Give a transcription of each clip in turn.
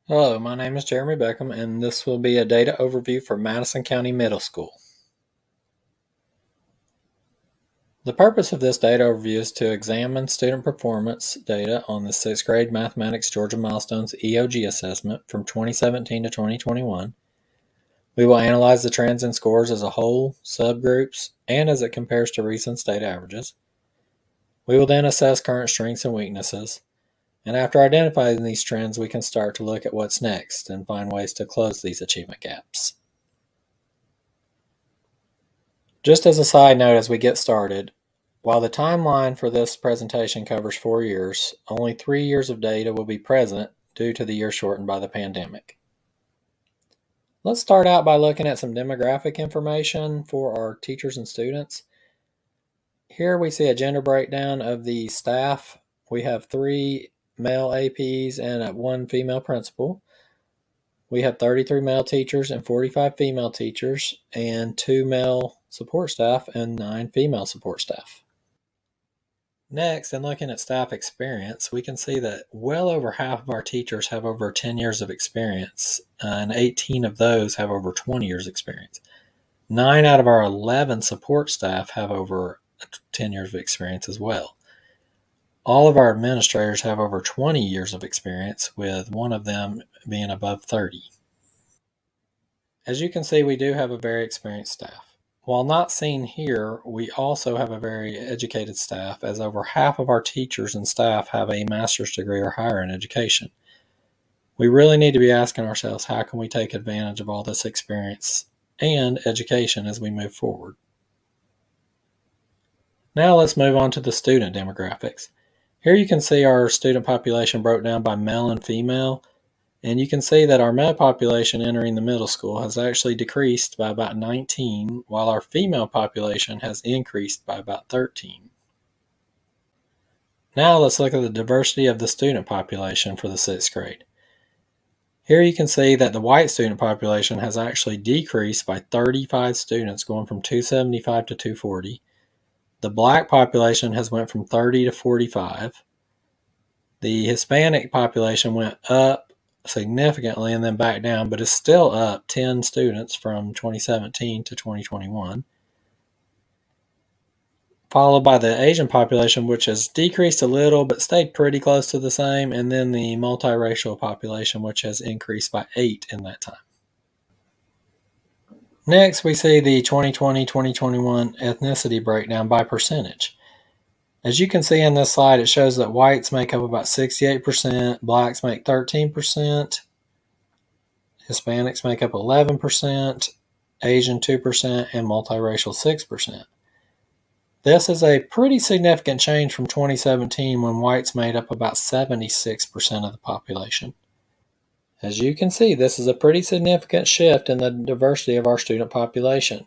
Hello, my name is Jeremy Beckham, and this will be a data overview for Madison County Middle School. The purpose of this data overview is to examine student performance data on the 6th grade Mathematics Georgia Milestones EOG assessment from 2017 to 2021. We will analyze the trends in scores as a whole, subgroups, and as it compares to recent state averages. We will then assess current strengths and weaknesses. And after identifying these trends, we can start to look at what's next and find ways to close these achievement gaps. Just as a side note as we get started, while the timeline for this presentation covers 4 years, only 3 years of data will be present due to the year shortened by the pandemic. Let's start out by looking at some demographic information for our teachers and students. Here we see a gender breakdown of the staff. We have 3 male APs and 1 female principal. We have 33 male teachers and 45 female teachers, and 2 male support staff and 9 female support staff. Next, in looking at staff experience, we can see that well over half of our teachers have over 10 years of experience, and 18 of those have over 20 years experience. 9 out of our 11 support staff have over 10 years of experience as well. All of our administrators have over 20 years of experience, with one of them being above 30. As you can see, we do have a very experienced staff. While not seen here, we also have a very educated staff, as over half of our teachers and staff have a master's degree or higher in education. We really need to be asking ourselves, how can we take advantage of all this experience and education as we move forward? Now let's move on to the student demographics. Here you can see our student population broke down by male and female. And you can see that our male population entering the middle school has actually decreased by about 19, while our female population has increased by about 13. Now let's look at the diversity of the student population for the 6th grade. Here you can see that the white student population has actually decreased by 35 students, going from 275 to 240. The black population has went from 30 to 45. The Hispanic population went up significantly and then back down, but is still up 10 students from 2017 to 2021, followed by the Asian population, which has decreased a little but stayed pretty close to the same, and then the multiracial population, which has increased by 8 in that time. Next, we see the 2020-2021 ethnicity breakdown by percentage. As you can see in this slide, it shows that whites make up about 68%, blacks make 13%, Hispanics make up 11%, Asian 2%, and multiracial 6%. This is a pretty significant change from 2017, when whites made up about 76% of the population. As you can see, this is a pretty significant shift in the diversity of our student population.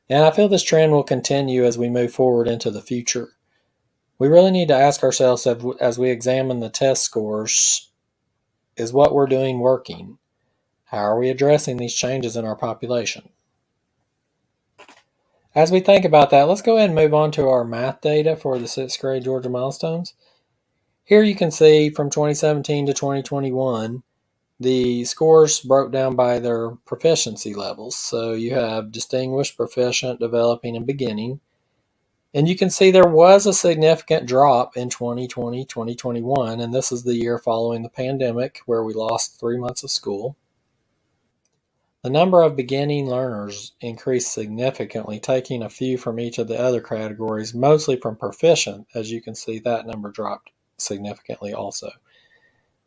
And I feel this trend will continue as we move forward into the future. We really need to ask ourselves, as we examine the test scores, is what we're doing working? How are we addressing these changes in our population? As we think about that, let's go ahead and move on to our math data for the 6th grade Georgia Milestones. Here you can see from 2017 to 2021, the scores broke down by their proficiency levels. So you have distinguished, proficient, developing, and beginning. And you can see there was a significant drop in 2020, 2021, and this is the year following the pandemic, where we lost 3 months of school. The number of beginning learners increased significantly, taking a few from each of the other categories, mostly from proficient. As you can see, that number dropped significantly also.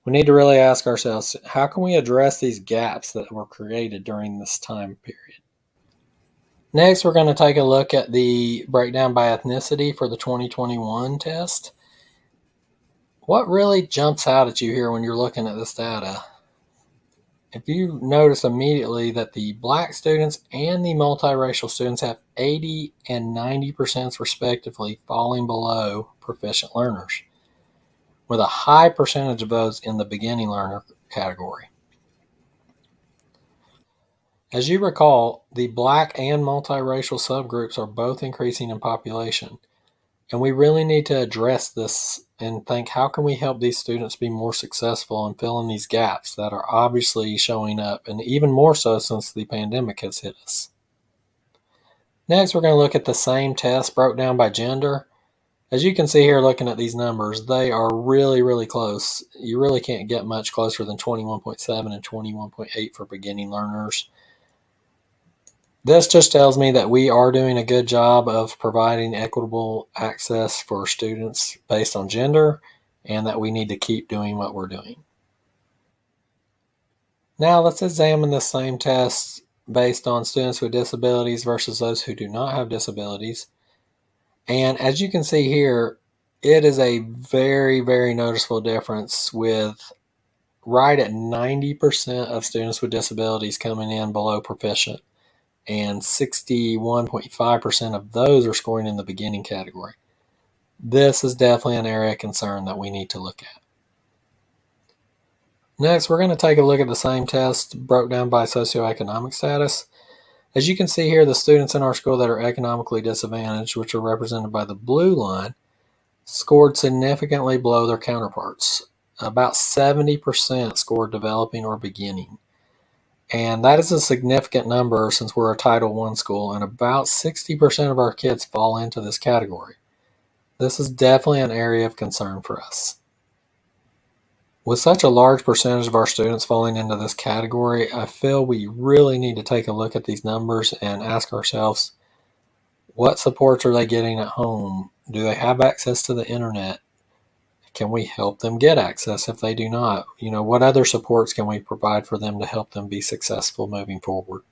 We need to really ask ourselves, how can we address these gaps that were created during this time period? Next, we're going to take a look at the breakdown by ethnicity for the 2021 test. What really jumps out at you here when you're looking at this data? If you notice immediately that the black students and the multiracial students have 80 and 90% respectively falling below proficient learners, with a high percentage of those in the beginning learner category. As you recall, the black and multiracial subgroups are both increasing in population, and we really need to address this and think, how can we help these students be more successful in filling these gaps that are obviously showing up, and even more so since the pandemic has hit us? Next, we're going to look at the same test broke down by gender. As you can see here, looking at these numbers, they are really, really close. You really can't get much closer than 21.7 and 21.8 for beginning learners. This just tells me that we are doing a good job of providing equitable access for students based on gender, and that we need to keep doing what we're doing. Now let's examine the same test based on students with disabilities versus those who do not have disabilities. And as you can see here, it is a very, very noticeable difference, with right at 90% of students with disabilities coming in below proficient, and 61.5% of those are scoring in the beginning category. This is definitely an area of concern that we need to look at. Next, we're going to take a look at the same test broke down by socioeconomic status. As you can see here, the students in our school that are economically disadvantaged, which are represented by the blue line, scored significantly below their counterparts. About 70% scored developing or beginning. And that is a significant number since we're a Title I school, and about 60% of our kids fall into this category. This is definitely an area of concern for us. With such a large percentage of our students falling into this category, I feel we really need to take a look at these numbers and ask ourselves, what supports are they getting at home? Do they have access to the internet? Can we help them get access if they do not? What other supports can we provide for them to help them be successful moving forward?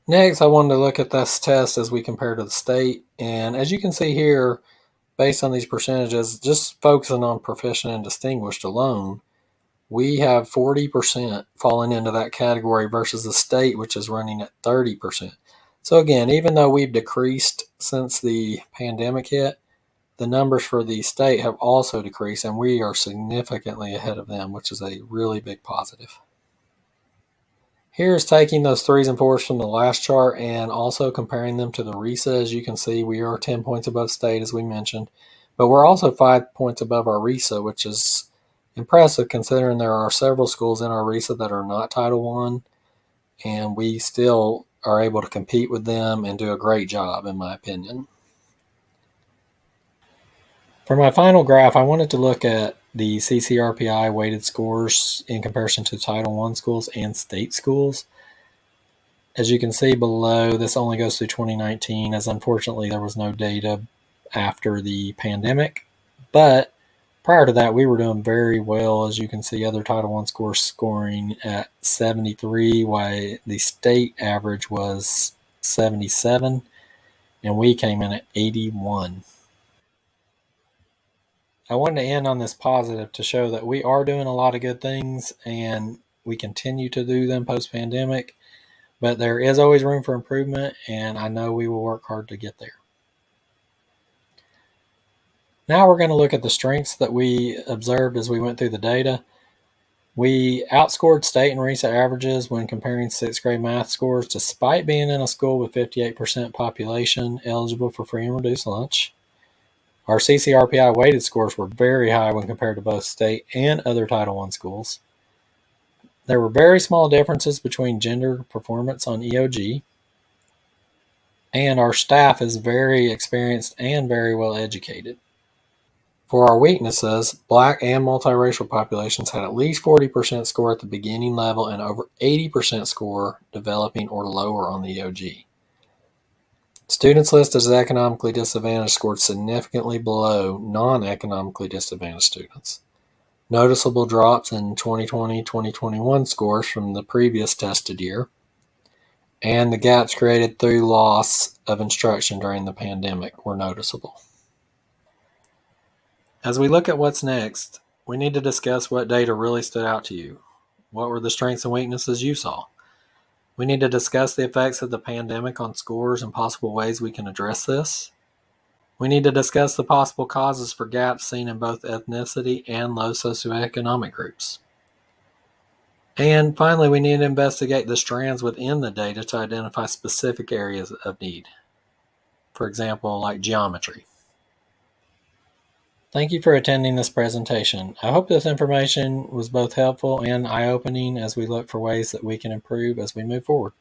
Next, I wanted to look at this test as we compare to the state. And as you can see here, based on these percentages, just focusing on proficient and distinguished alone, we have 40% falling into that category versus the state, which is running at 30%. So again, even though we've decreased since the pandemic hit, the numbers for the state have also decreased, and we are significantly ahead of them, which is a really big positive. Here's taking those 3s and 4s from the last chart and also comparing them to the RESA. As you can see, we are 10 points above state, as we mentioned, but we're also 5 points above our RESA, which is impressive considering there are several schools in our RESA that are not Title I, and we still are able to compete with them and do a great job, in my opinion. For my final graph, I wanted to look at the CCRPI weighted scores in comparison to Title I schools and state schools. As you can see below, this only goes through 2019, as unfortunately there was no data after the pandemic. But prior to that, we were doing very well. As you can see, other Title I scores scoring at 73, while the state average was 77, and we came in at 81. I wanted to end on this positive to show that we are doing a lot of good things, and we continue to do them post-pandemic, but there is always room for improvement, and I know we will work hard to get there. Now we're going to look at the strengths that we observed as we went through the data. We outscored state and RESA averages when comparing 6th grade math scores, despite being in a school with 58% population eligible for free and reduced lunch. Our CCRPI weighted scores were very high when compared to both state and other Title I schools. There were very small differences between gender performance on EOG, and our staff is very experienced and very well educated. For our weaknesses, Black and multiracial populations had at least 40% score at the beginning level and over 80% score developing or lower on the EOG. Students listed as economically disadvantaged scored significantly below non-economically disadvantaged students. Noticeable drops in 2020-2021 scores from the previous tested year, and the gaps created through loss of instruction during the pandemic were noticeable. As we look at what's next, we need to discuss what data really stood out to you. What were the strengths and weaknesses you saw? We need to discuss the effects of the pandemic on scores and possible ways we can address this. We need to discuss the possible causes for gaps seen in both ethnicity and low socioeconomic groups. And finally, we need to investigate the strands within the data to identify specific areas of need. For example, like geometry. Thank you for attending this presentation. I hope this information was both helpful and eye-opening as we look for ways that we can improve as we move forward.